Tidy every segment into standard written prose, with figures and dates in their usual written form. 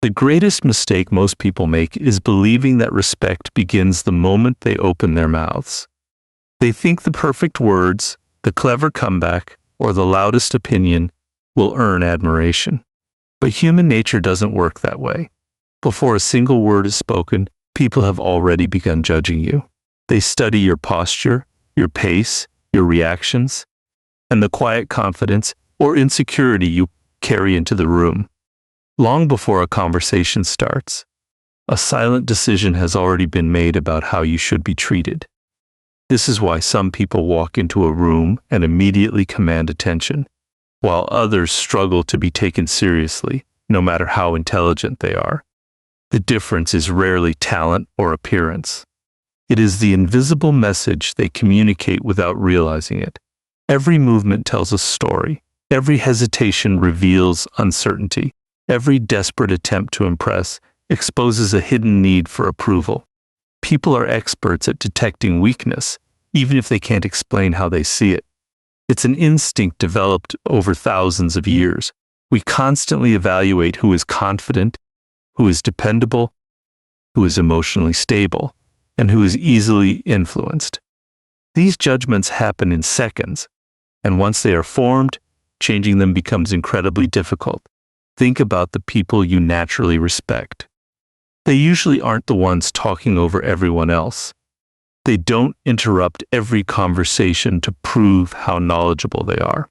The greatest mistake most people make is believing that respect begins the moment they open their mouths. They think the perfect words, the clever comeback, or the loudest opinion will earn admiration. But human nature doesn't work that way. Before a single word is spoken, people have already begun judging you. They study your posture, your pace, your reactions, and the quiet confidence or insecurity you carry into the room. Long before a conversation starts, a silent decision has already been made about how you should be treated. This is why some people walk into a room and immediately command attention, while others struggle to be taken seriously, no matter how intelligent they are. The difference is rarely talent or appearance. It is the invisible message they communicate without realizing it. Every movement tells a story. Every hesitation reveals uncertainty. Every desperate attempt to impress exposes a hidden need for approval. People are experts at detecting weakness, even if they can't explain how they see it. It's an instinct developed over thousands of years. We constantly evaluate who is confident, who is dependable, who is emotionally stable, and who is easily influenced. These judgments happen in seconds, and once they are formed, changing them becomes incredibly difficult. Think about the people you naturally respect. They usually aren't the ones talking over everyone else. They don't interrupt every conversation to prove how knowledgeable they are.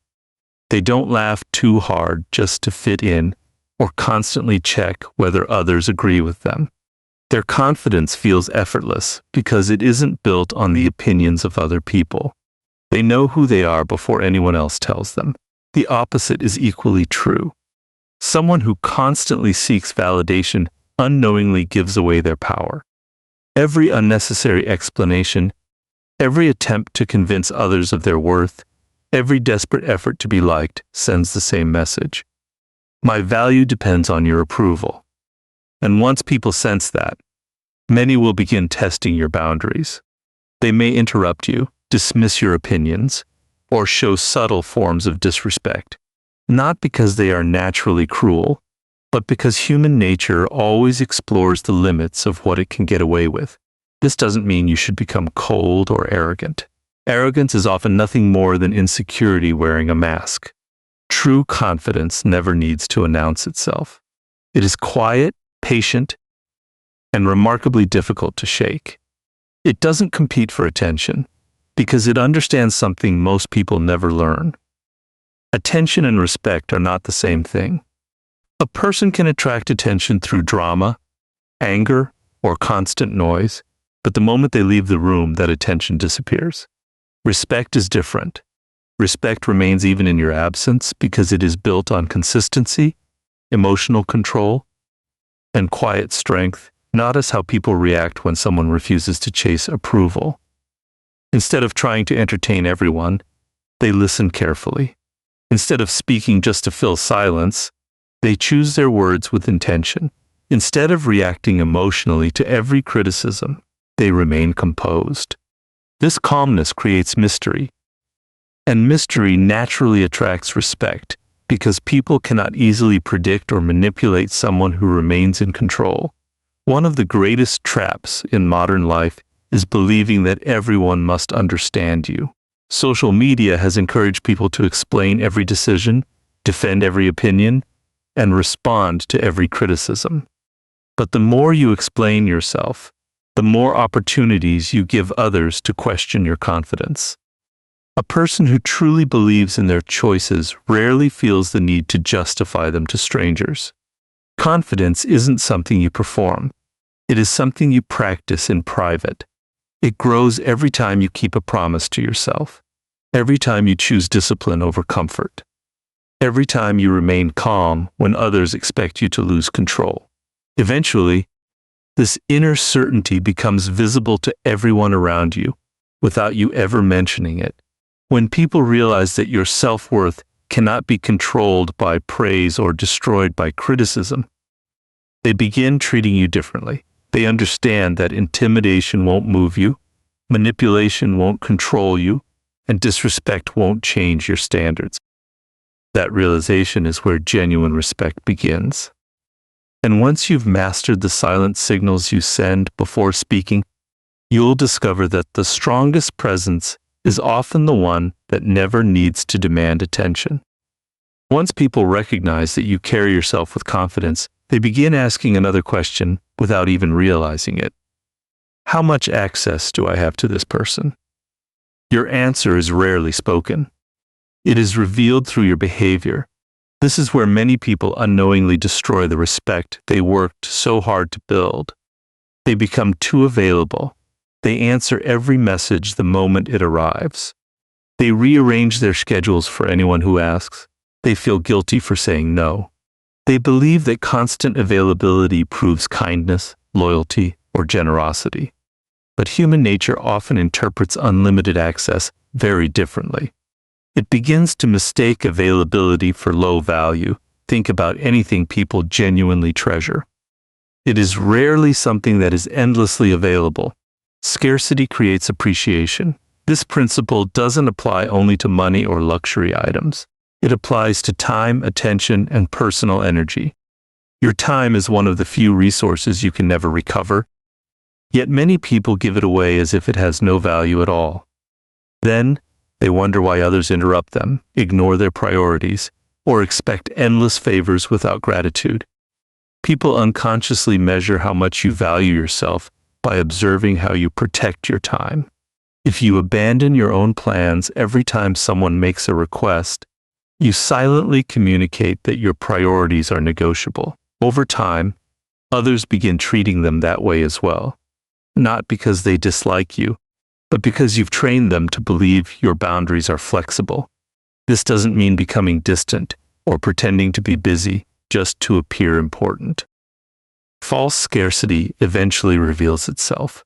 They don't laugh too hard just to fit in or constantly check whether others agree with them. Their confidence feels effortless because it isn't built on the opinions of other people. They know who they are before anyone else tells them. The opposite is equally true. Someone who constantly seeks validation unknowingly gives away their power. Every unnecessary explanation, every attempt to convince others of their worth, every desperate effort to be liked sends the same message. My value depends on your approval. And once people sense that, many will begin testing your boundaries. They may interrupt you, dismiss your opinions, or show subtle forms of disrespect, not because they are naturally cruel, but because human nature always explores the limits of what it can get away with. This doesn't mean you should become cold or arrogant. Arrogance is often nothing more than insecurity wearing a mask. True confidence never needs to announce itself. It is quiet, patient, and remarkably difficult to shake. It doesn't compete for attention because it understands something most people never learn. Attention and respect are not the same thing. A person can attract attention through drama, anger, or constant noise, but the moment they leave the room, that attention disappears. Respect is different. Respect remains even in your absence because it is built on consistency, emotional control, and quiet strength. Notice how people react when someone refuses to chase approval. Instead of trying to entertain everyone, they listen carefully. Instead of speaking just to fill silence, they choose their words with intention. Instead of reacting emotionally to every criticism, they remain composed. This calmness creates mystery, and mystery naturally attracts respect because people cannot easily predict or manipulate someone who remains in control. One of the greatest traps in modern life is believing that everyone must understand you. Social media has encouraged people to explain every decision, defend every opinion, and respond to every criticism. But the more you explain yourself, the more opportunities you give others to question your confidence. A person who truly believes in their choices rarely feels the need to justify them to strangers. Confidence isn't something you perform. It is something you practice in private. It grows every time you keep a promise to yourself, every time you choose discipline over comfort, every time you remain calm when others expect you to lose control. Eventually, this inner certainty becomes visible to everyone around you without you ever mentioning it. When people realize that your self-worth cannot be controlled by praise or destroyed by criticism, they begin treating you differently. They understand that intimidation won't move you, manipulation won't control you, and disrespect won't change your standards. That realization is where genuine respect begins. And once you've mastered the silent signals you send before speaking, you'll discover that the strongest presence is often the one that never needs to demand attention. Once people recognize that you carry yourself with confidence, they begin asking another question without even realizing it. How much access do I have to this person? Your answer is rarely spoken. It is revealed through your behavior. This is where many people unknowingly destroy the respect they worked so hard to build. They become too available. They answer every message the moment it arrives. They rearrange their schedules for anyone who asks. They feel guilty for saying no. They believe that constant availability proves kindness, loyalty, or generosity. But human nature often interprets unlimited access very differently. It begins to mistake availability for low value. Think about anything people genuinely treasure. It is rarely something that is endlessly available. Scarcity creates appreciation. This principle doesn't apply only to money or luxury items. It applies to time, attention, and personal energy. Your time is one of the few resources you can never recover, yet many people give it away as if it has no value at all. Then, they wonder why others interrupt them, ignore their priorities, or expect endless favors without gratitude. People unconsciously measure how much you value yourself by observing how you protect your time. If you abandon your own plans every time someone makes a request, you silently communicate that your priorities are negotiable. Over time, others begin treating them that way as well, not because they dislike you, but because you've trained them to believe your boundaries are flexible. This doesn't mean becoming distant or pretending to be busy just to appear important. False scarcity eventually reveals itself.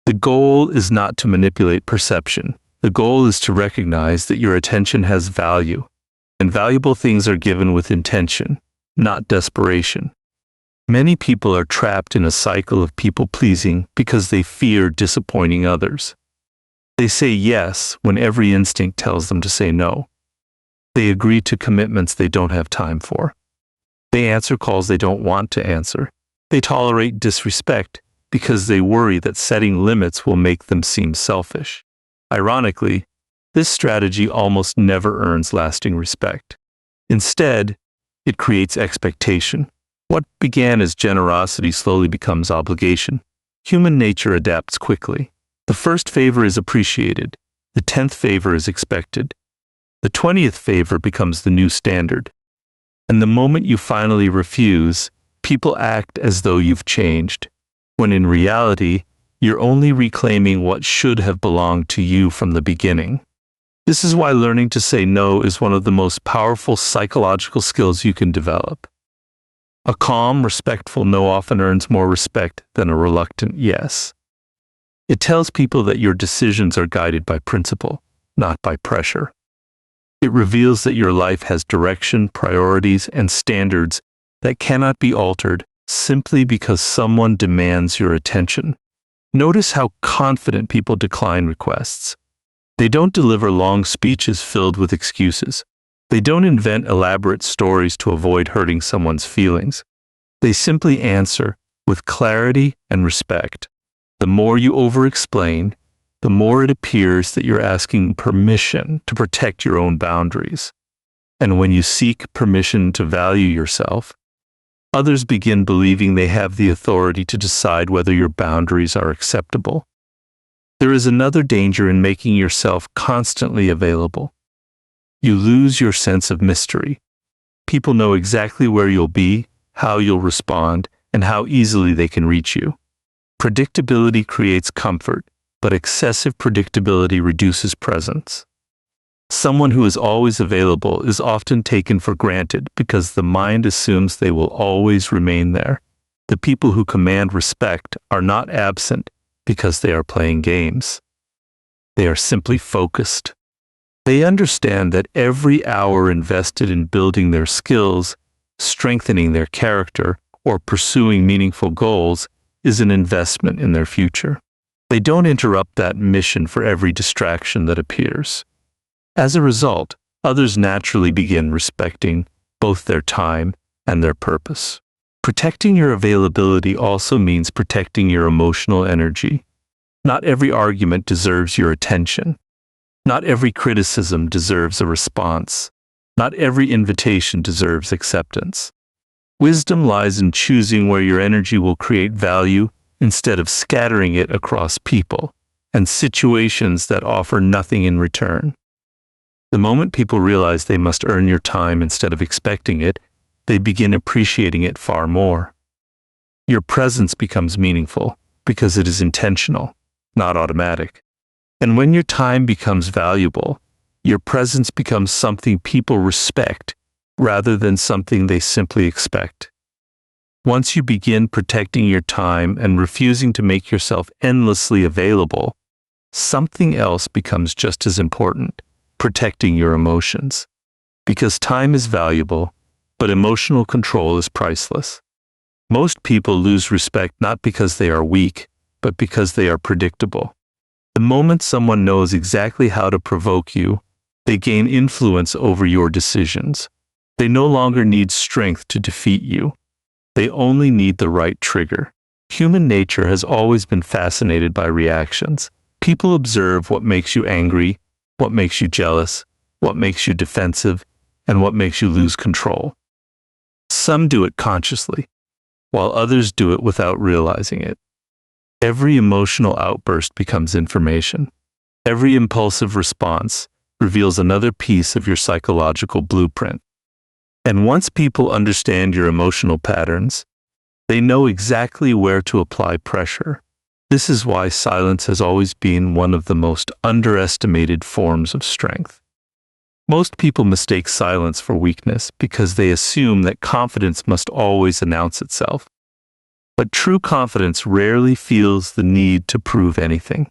The goal is not to manipulate perception. The goal is to recognize that your attention has value, and valuable things are given with intention, not desperation. Many people are trapped in a cycle of people-pleasing because they fear disappointing others. They say yes when every instinct tells them to say no. They agree to commitments they don't have time for. They answer calls they don't want to answer. They tolerate disrespect because they worry that setting limits will make them seem selfish. Ironically, this strategy almost never earns lasting respect. Instead, it creates expectation. What began as generosity slowly becomes obligation. Human nature adapts quickly. The first favor is appreciated. The 10th favor is expected. The 20th favor becomes the new standard. And the moment you finally refuse, people act as though you've changed, when in reality, you're only reclaiming what should have belonged to you from the beginning. This is why learning to say no is one of the most powerful psychological skills you can develop. A calm, respectful no often earns more respect than a reluctant yes. It tells people that your decisions are guided by principle, not by pressure. It reveals that your life has direction, priorities, and standards that cannot be altered simply because someone demands your attention. Notice how confident people decline requests. They don't deliver long speeches filled with excuses. They don't invent elaborate stories to avoid hurting someone's feelings. They simply answer with clarity and respect. The more you over-explain, the more it appears that you're asking permission to protect your own boundaries. And when you seek permission to value yourself, others begin believing they have the authority to decide whether your boundaries are acceptable. There is another danger in making yourself constantly available. You lose your sense of mystery. People know exactly where you'll be, how you'll respond, and how easily they can reach you. Predictability creates comfort, but excessive predictability reduces presence. Someone who is always available is often taken for granted because the mind assumes they will always remain there. The people who command respect are not absent because they are playing games. They are simply focused. They understand that every hour invested in building their skills, strengthening their character, or pursuing meaningful goals is an investment in their future. They don't interrupt that mission for every distraction that appears. As a result, others naturally begin respecting both their time and their purpose. Protecting your availability also means protecting your emotional energy. Not every argument deserves your attention. Not every criticism deserves a response. Not every invitation deserves acceptance. Wisdom lies in choosing where your energy will create value instead of scattering it across people and situations that offer nothing in return. The moment people realize they must earn your time instead of expecting it, they begin appreciating it far more. Your presence becomes meaningful because it is intentional, not automatic. And when your time becomes valuable, your presence becomes something people respect rather than something they simply expect. Once you begin protecting your time and refusing to make yourself endlessly available, something else becomes just as important: protecting your emotions. Because time is valuable, but emotional control is priceless. Most people lose respect not because they are weak, but because they are predictable. The moment someone knows exactly how to provoke you, they gain influence over your decisions. They no longer need strength to defeat you. They only need the right trigger. Human nature has always been fascinated by reactions. People observe what makes you angry, what makes you jealous, what makes you defensive, and what makes you lose control. Some do it consciously, while others do it without realizing it. Every emotional outburst becomes information. Every impulsive response reveals another piece of your psychological blueprint. And once people understand your emotional patterns, they know exactly where to apply pressure. This is why silence has always been one of the most underestimated forms of strength. Most people mistake silence for weakness because they assume that confidence must always announce itself. But true confidence rarely feels the need to prove anything.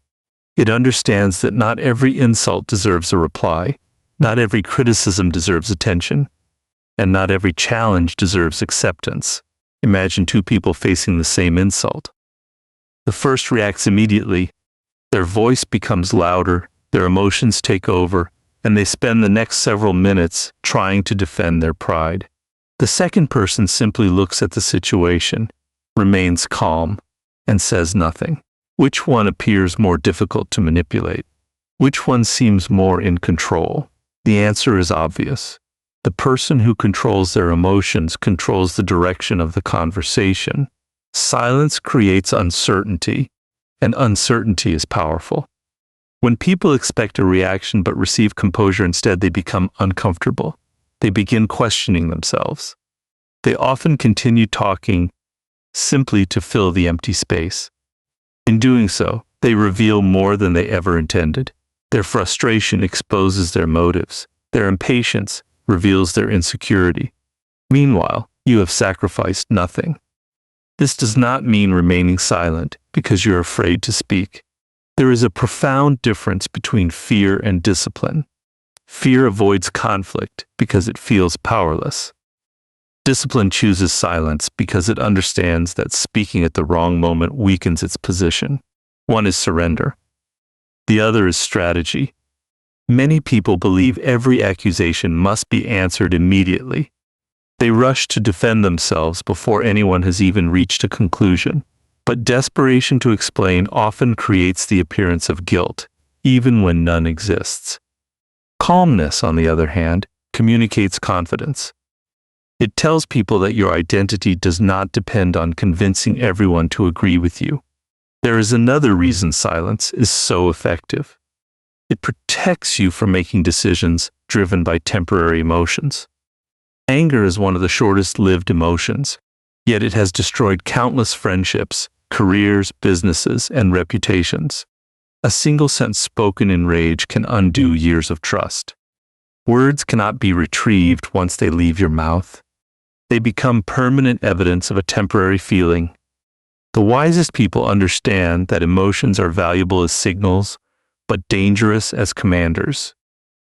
It understands that not every insult deserves a reply, not every criticism deserves attention, and not every challenge deserves acceptance. Imagine two people facing the same insult. The first reacts immediately. Their voice becomes louder, their emotions take over, and they spend the next several minutes trying to defend their pride. The second person simply looks at the situation, remains calm, and says nothing. Which one appears more difficult to manipulate? Which one seems more in control? The answer is obvious. The person who controls their emotions controls the direction of the conversation. Silence creates uncertainty, and uncertainty is powerful. When people expect a reaction but receive composure instead, they become uncomfortable. They begin questioning themselves. They often continue talking simply to fill the empty space. In doing so, they reveal more than they ever intended. Their frustration exposes their motives. Their impatience reveals their insecurity. Meanwhile, you have sacrificed nothing. This does not mean remaining silent because you're afraid to speak. There is a profound difference between fear and discipline. Fear avoids conflict because it feels powerless. Discipline chooses silence because it understands that speaking at the wrong moment weakens its position. One is surrender. The other is strategy. Many people believe every accusation must be answered immediately. They rush to defend themselves before anyone has even reached a conclusion. But desperation to explain often creates the appearance of guilt, even when none exists. Calmness, on the other hand, communicates confidence. It tells people that your identity does not depend on convincing everyone to agree with you. There is another reason silence is so effective. It protects you from making decisions driven by temporary emotions. Anger is one of the shortest-lived emotions, yet it has destroyed countless friendships, careers, businesses, and reputations. A single sentence spoken in rage can undo years of trust. Words cannot be retrieved once they leave your mouth. They become permanent evidence of a temporary feeling. The wisest people understand that emotions are valuable as signals, but dangerous as commanders.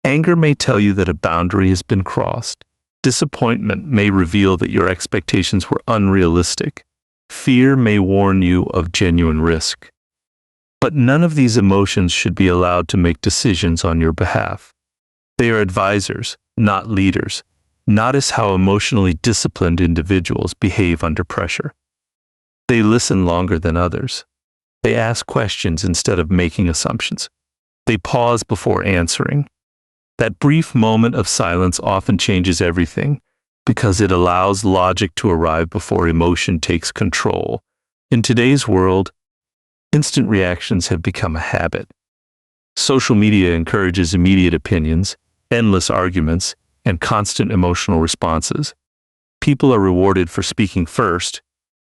Anger may tell you that a boundary has been crossed. Disappointment may reveal that your expectations were unrealistic. Fear may warn you of genuine risk. But none of these emotions should be allowed to make decisions on your behalf. They are advisors, not leaders, Notice how emotionally disciplined individuals behave under pressure. They listen longer than others. They ask questions instead of making assumptions. They pause before answering. That brief moment of silence often changes everything because it allows logic to arrive before emotion takes control. In today's world, instant reactions have become a habit. Social media encourages immediate opinions, endless arguments, and constant emotional responses. People are rewarded for speaking first,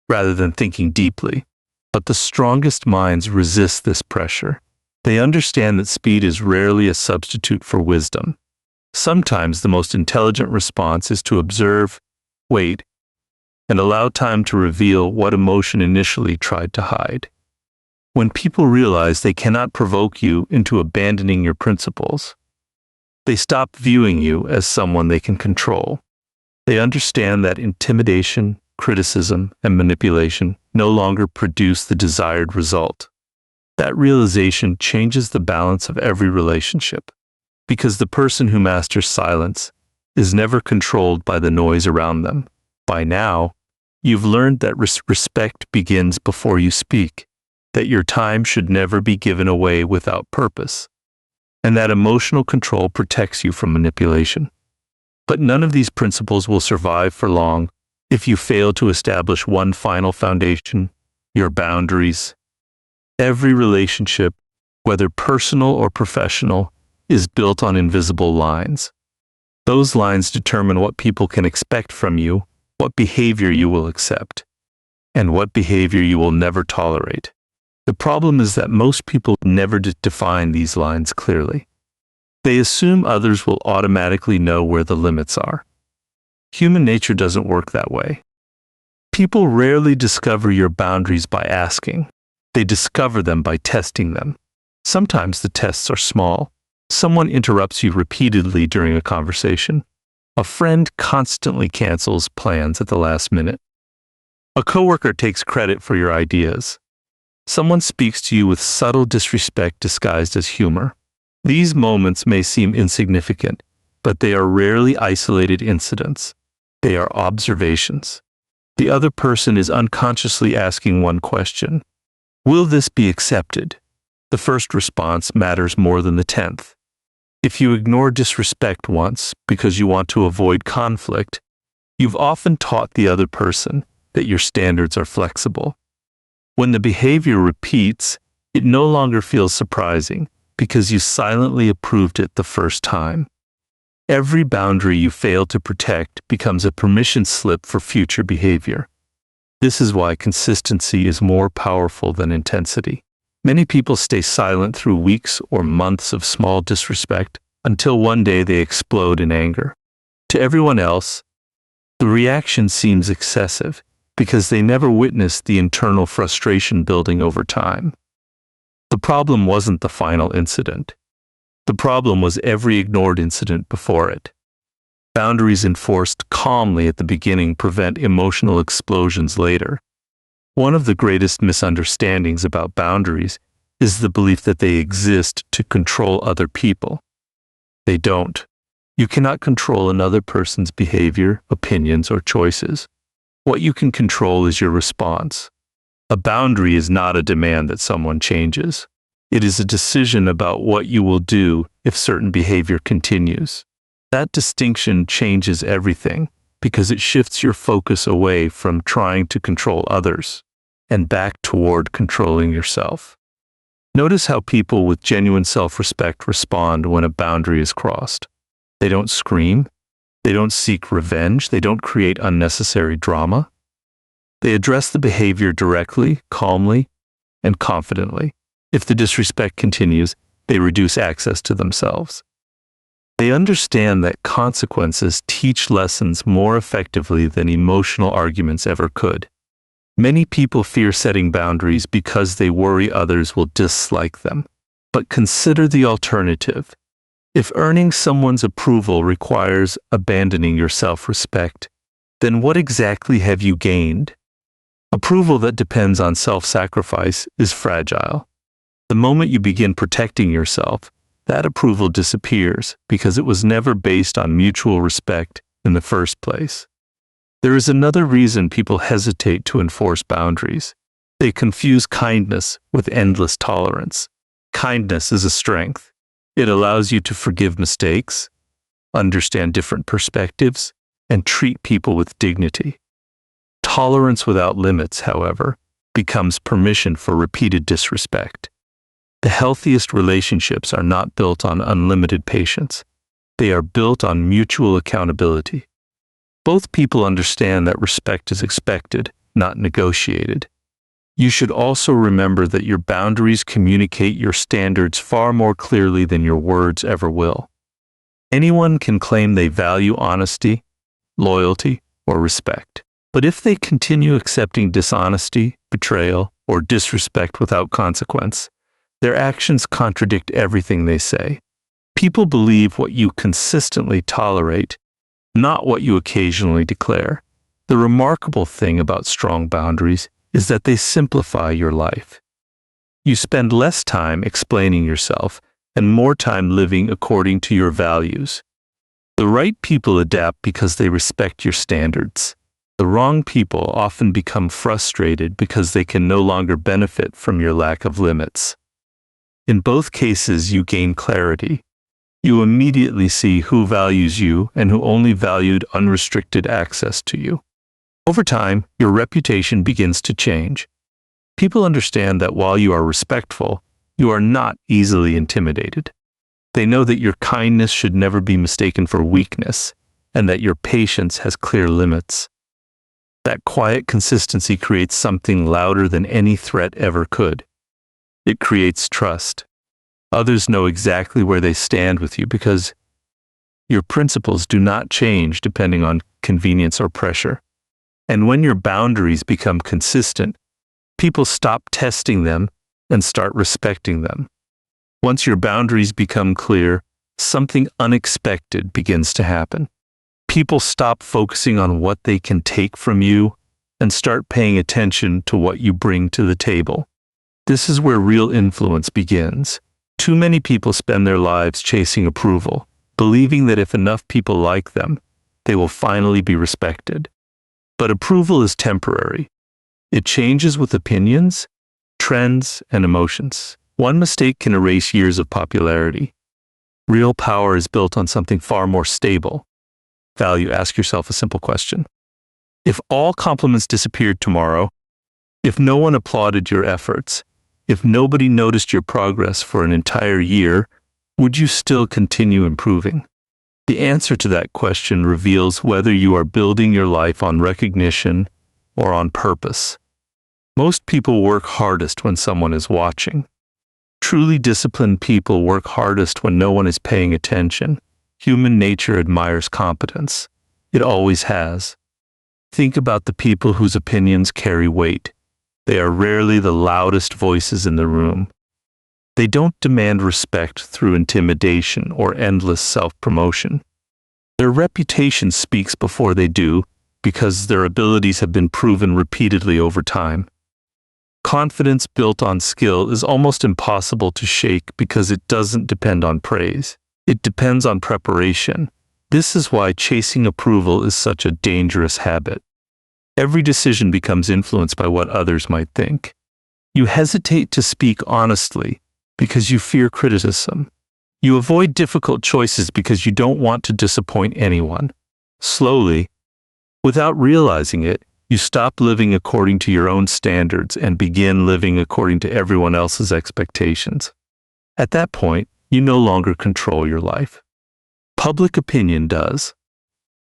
rather than thinking deeply. But the strongest minds resist this pressure. They understand that speed is rarely a substitute for wisdom. Sometimes the most intelligent response is to observe, wait, and allow time to reveal what emotion initially tried to hide. When people realize they cannot provoke you into abandoning your principles, they stop viewing you as someone they can control. They understand that intimidation, criticism, and manipulation no longer produce the desired result. That realization changes the balance of every relationship, because the person who masters silence is never controlled by the noise around them. By now, you've learned that respect begins before you speak, that your time should never be given away without purpose, and that emotional control protects you from manipulation. But none of these principles will survive for long if you fail to establish one final foundation: your boundaries. Every relationship, whether personal or professional, is built on invisible lines. Those lines determine what people can expect from you, what behavior you will accept, and what behavior you will never tolerate. The problem is that most people never define these lines clearly. They assume others will automatically know where the limits are. Human nature doesn't work that way. People rarely discover your boundaries by asking. They discover them by testing them. Sometimes the tests are small. Someone interrupts you repeatedly during a conversation. A friend constantly cancels plans at the last minute. A coworker takes credit for your ideas. Someone speaks to you with subtle disrespect disguised as humor. These moments may seem insignificant, but they are rarely isolated incidents. They are observations. The other person is unconsciously asking one question: will this be accepted? The first response matters more than the 10th. If you ignore disrespect once because you want to avoid conflict, you've often taught the other person that your standards are flexible. When the behavior repeats, it no longer feels surprising because you silently approved it the first time. Every boundary you fail to protect becomes a permission slip for future behavior. This is why consistency is more powerful than intensity. Many people stay silent through weeks or months of small disrespect until one day they explode in anger. To everyone else, the reaction seems excessive because they never witnessed the internal frustration building over time. The problem wasn't the final incident. The problem was every ignored incident before it. Boundaries enforced calmly at the beginning prevent emotional explosions later. One of the greatest misunderstandings about boundaries is the belief that they exist to control other people. They don't. You cannot control another person's behavior, opinions, or choices. What you can control is your response. A boundary is not a demand that someone changes. It is a decision about what you will do if certain behavior continues. That distinction changes everything because it shifts your focus away from trying to control others and back toward controlling yourself. Notice how people with genuine self-respect respond when a boundary is crossed. They don't scream. They don't seek revenge. They don't create unnecessary drama. They address the behavior directly, calmly, and confidently. If the disrespect continues, they reduce access to themselves. They understand that consequences teach lessons more effectively than emotional arguments ever could. Many people fear setting boundaries because they worry others will dislike them. But consider the alternative. If earning someone's approval requires abandoning your self-respect, then what exactly have you gained? Approval that depends on self-sacrifice is fragile. The moment you begin protecting yourself, that approval disappears because it was never based on mutual respect in the first place. There is another reason people hesitate to enforce boundaries. They confuse kindness with endless tolerance. Kindness is a strength. It allows you to forgive mistakes, understand different perspectives, and treat people with dignity. Tolerance without limits, however, becomes permission for repeated disrespect. The healthiest relationships are not built on unlimited patience. They are built on mutual accountability. Both people understand that respect is expected, not negotiated. You should also remember that your boundaries communicate your standards far more clearly than your words ever will. Anyone can claim they value honesty, loyalty, or respect. But if they continue accepting dishonesty, betrayal, or disrespect without consequence, their actions contradict everything they say. People believe what you consistently tolerate, not what you occasionally declare. The remarkable thing about strong boundaries is that they simplify your life. You spend less time explaining yourself and more time living according to your values. The right people adapt because they respect your standards. The wrong people often become frustrated because they can no longer benefit from your lack of limits. In both cases, you gain clarity. You immediately see who values you and who only valued unrestricted access to you. Over time, your reputation begins to change. People understand that while you are respectful, you are not easily intimidated. They know that your kindness should never be mistaken for weakness, and that your patience has clear limits. That quiet consistency creates something louder than any threat ever could. It creates trust. Others know exactly where they stand with you because your principles do not change depending on convenience or pressure. And when your boundaries become consistent, people stop testing them and start respecting them. Once your boundaries become clear, something unexpected begins to happen. People stop focusing on what they can take from you and start paying attention to what you bring to the table. This is where real influence begins. Too many people spend their lives chasing approval, believing that if enough people like them, they will finally be respected. But approval is temporary. It changes with opinions, trends, and emotions. One mistake can erase years of popularity. Real power is built on something far more stable. Value. Ask yourself a simple question. If all compliments disappeared tomorrow, if no one applauded your efforts, if nobody noticed your progress for an entire year, would you still continue improving? The answer to that question reveals whether you are building your life on recognition or on purpose. Most people work hardest when someone is watching. Truly disciplined people work hardest when no one is paying attention. Human nature admires competence. It always has. Think about the people whose opinions carry weight. They are rarely the loudest voices in the room. They don't demand respect through intimidation or endless self-promotion. Their reputation speaks before they do because their abilities have been proven repeatedly over time. Confidence built on skill is almost impossible to shake because it doesn't depend on praise. It depends on preparation. This is why chasing approval is such a dangerous habit. Every decision becomes influenced by what others might think. You hesitate to speak honestly because you fear criticism. You avoid difficult choices because you don't want to disappoint anyone. Slowly, without realizing it, you stop living according to your own standards and begin living according to everyone else's expectations. At that point, you no longer control your life. Public opinion does.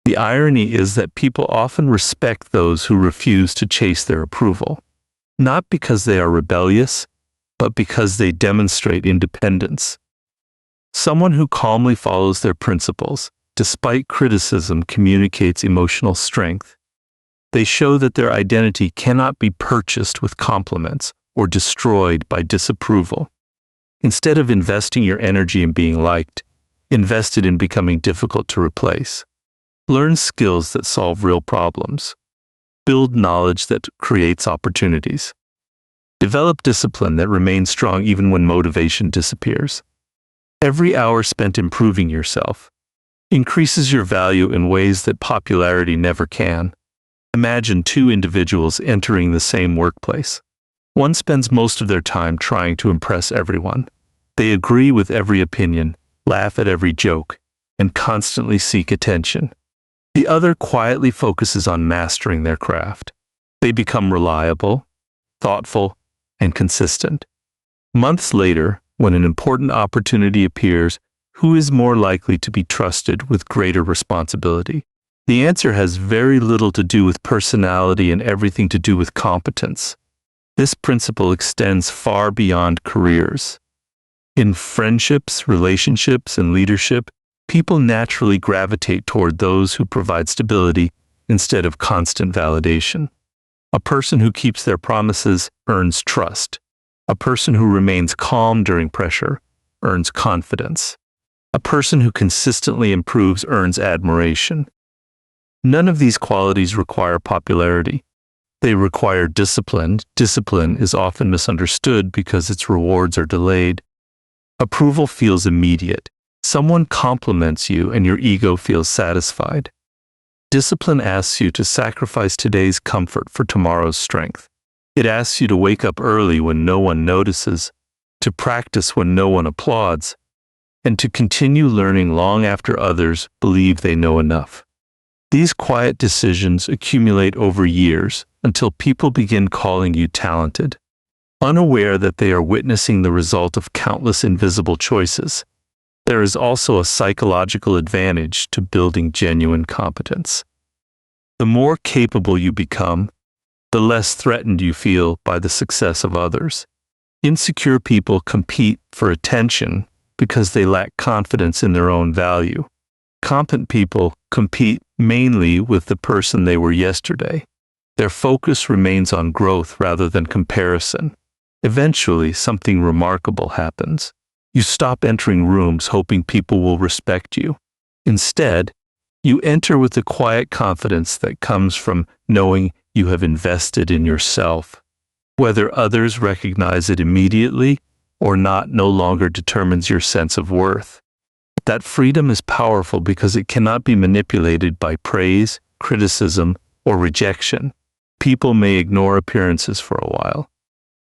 The irony is that people often respect those who refuse to chase their approval, not because they are rebellious, but because they demonstrate independence. Someone who calmly follows their principles, despite criticism, communicates emotional strength. They show that their identity cannot be purchased with compliments or destroyed by disapproval. Instead of investing your energy in being liked, invest it in becoming difficult to replace. Learn skills that solve real problems. Build knowledge that creates opportunities. Develop discipline that remains strong even when motivation disappears. Every hour spent improving yourself, increases your value in ways that popularity never can. Imagine two individuals entering the same workplace. One spends most of their time trying to impress everyone. They agree with every opinion, laugh at every joke, and constantly seek attention. The other quietly focuses on mastering their craft. They become reliable, thoughtful, and consistent. Months later, when an important opportunity appears, who is more likely to be trusted with greater responsibility? The answer has very little to do with personality and everything to do with competence. This principle extends far beyond careers. In friendships, relationships, and leadership, people naturally gravitate toward those who provide stability instead of constant validation. A person who keeps their promises earns trust. A person who remains calm during pressure earns confidence. A person who consistently improves earns admiration. None of these qualities require popularity. They require discipline. Discipline is often misunderstood because its rewards are delayed. Approval feels immediate. Someone compliments you and your ego feels satisfied. Discipline asks you to sacrifice today's comfort for tomorrow's strength. It asks you to wake up early when no one notices, to practice when no one applauds, and to continue learning long after others believe they know enough. These quiet decisions accumulate over years until people begin calling you talented, unaware that they are witnessing the result of countless invisible choices. There is also a psychological advantage to building genuine competence. The more capable you become, the less threatened you feel by the success of others. Insecure people compete for attention because they lack confidence in their own value. Competent people compete mainly with the person they were yesterday. Their focus remains on growth rather than comparison. Eventually, something remarkable happens. You stop entering rooms hoping people will respect you. Instead, you enter with the quiet confidence that comes from knowing you have invested in yourself. Whether others recognize it immediately or not no longer determines your sense of worth. That freedom is powerful because it cannot be manipulated by praise, criticism, or rejection. People may ignore appearances for a while.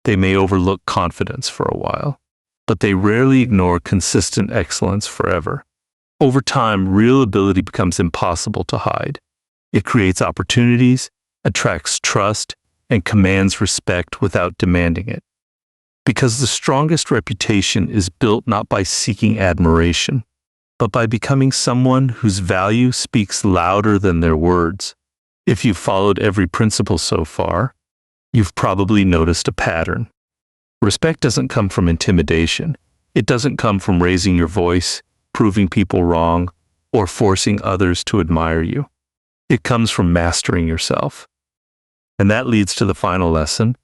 They may overlook confidence for a while, but they rarely ignore consistent excellence forever. Over time, real ability becomes impossible to hide. It creates opportunities, attracts trust, and commands respect without demanding it. Because the strongest reputation is built not by seeking admiration, but by becoming someone whose value speaks louder than their words. If you've followed every principle so far, you've probably noticed a pattern. Respect doesn't come from intimidation. It doesn't come from raising your voice, proving people wrong, or forcing others to admire you. It comes from mastering yourself. And that leads to the final lesson,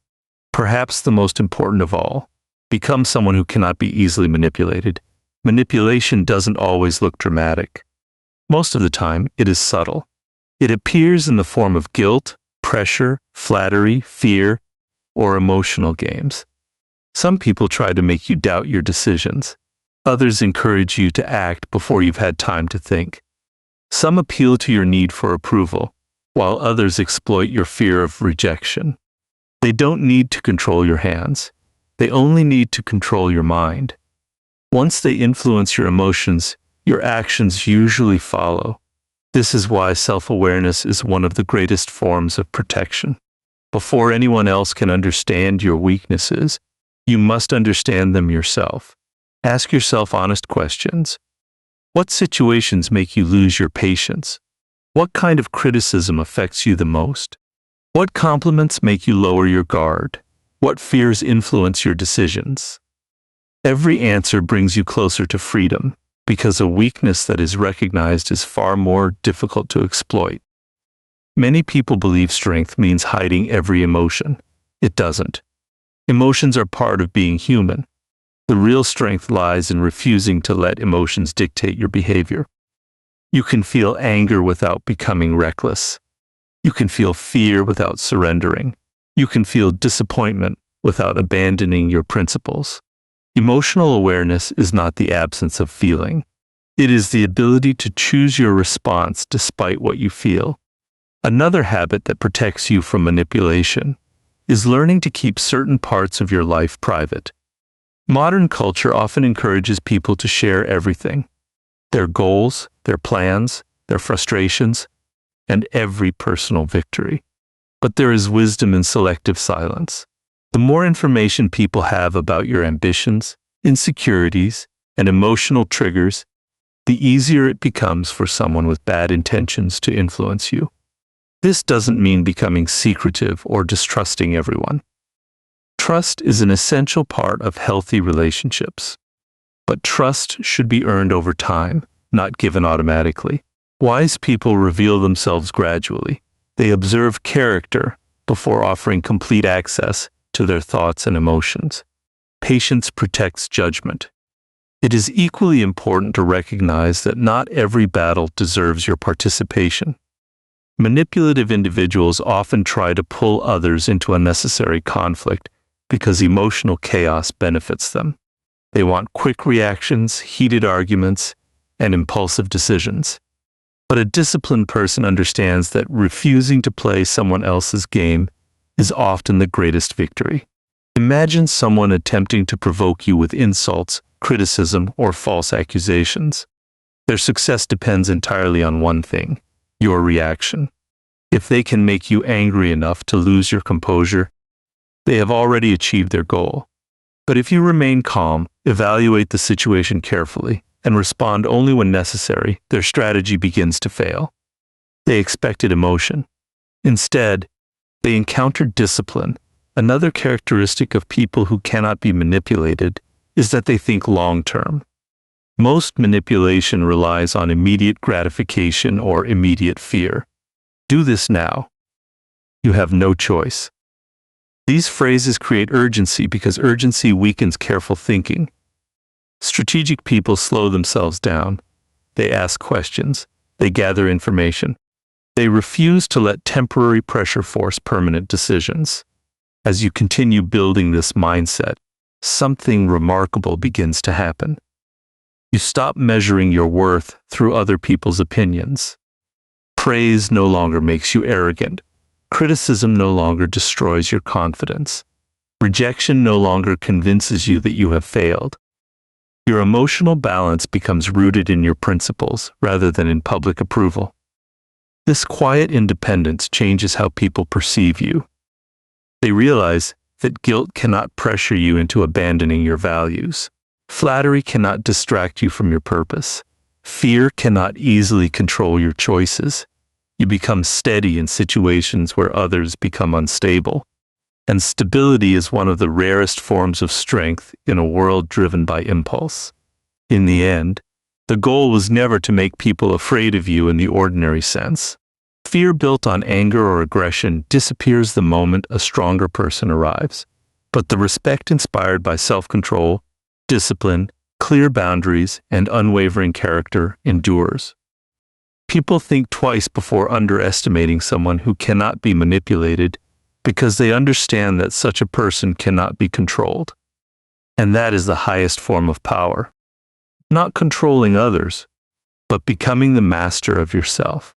perhaps the most important of all. Become someone who cannot be easily manipulated. Manipulation doesn't always look dramatic. Most of the time, it is subtle. It appears in the form of guilt, pressure, flattery, fear, or emotional games. Some people try to make you doubt your decisions. Others encourage you to act before you've had time to think. Some appeal to your need for approval, while others exploit your fear of rejection. They don't need to control your hands. They only need to control your mind. Once they influence your emotions, your actions usually follow. This is why self-awareness is one of the greatest forms of protection. Before anyone else can understand your weaknesses, you must understand them yourself. Ask yourself honest questions. What situations make you lose your patience? What kind of criticism affects you the most? What compliments make you lower your guard? What fears influence your decisions? Every answer brings you closer to freedom, because a weakness that is recognized is far more difficult to exploit. Many people believe strength means hiding every emotion. It doesn't. Emotions are part of being human. The real strength lies in refusing to let emotions dictate your behavior. You can feel anger without becoming reckless. You can feel fear without surrendering. You can feel disappointment without abandoning your principles. Emotional awareness is not the absence of feeling. It is the ability to choose your response despite what you feel. Another habit that protects you from manipulation is learning to keep certain parts of your life private. Modern culture often encourages people to share everything: their goals, their plans, their frustrations, and every personal victory. But there is wisdom in selective silence. The more information people have about your ambitions, insecurities, and emotional triggers, the easier it becomes for someone with bad intentions to influence you. This doesn't mean becoming secretive or distrusting everyone. Trust is an essential part of healthy relationships. But trust should be earned over time, not given automatically. Wise people reveal themselves gradually. They observe character before offering complete access to their thoughts and emotions. Patience protects judgment. It is equally important to recognize that not every battle deserves your participation. Manipulative individuals often try to pull others into unnecessary conflict because emotional chaos benefits them. They want quick reactions, heated arguments, and impulsive decisions. But a disciplined person understands that refusing to play someone else's game is often the greatest victory. Imagine someone attempting to provoke you with insults, criticism, or false accusations. Their success depends entirely on one thing: your reaction. If they can make you angry enough to lose your composure, they have already achieved their goal. But if you remain calm, evaluate the situation carefully, and respond only when necessary, their strategy begins to fail. They expected emotion. Instead, they encountered discipline. Another characteristic of people who cannot be manipulated is that they think long-term. Most manipulation relies on immediate gratification or immediate fear. Do this now. You have no choice. These phrases create urgency because urgency weakens careful thinking. Strategic people slow themselves down. They ask questions. They gather information. They refuse to let temporary pressure force permanent decisions. As you continue building this mindset, something remarkable begins to happen. You stop measuring your worth through other people's opinions. Praise no longer makes you arrogant. Criticism no longer destroys your confidence. Rejection no longer convinces you that you have failed. Your emotional balance becomes rooted in your principles rather than in public approval. This quiet independence changes how people perceive you. They realize that guilt cannot pressure you into abandoning your values. Flattery cannot distract you from your purpose. Fear cannot easily control your choices. You become steady in situations where others become unstable. And stability is one of the rarest forms of strength in a world driven by impulse. In the end, the goal was never to make people afraid of you in the ordinary sense. Fear built on anger or aggression disappears the moment a stronger person arrives. But the respect inspired by self-control, discipline, clear boundaries, and unwavering character endures. People think twice before underestimating someone who cannot be manipulated because they understand that such a person cannot be controlled. And that is the highest form of power. Not controlling others, but becoming the master of yourself.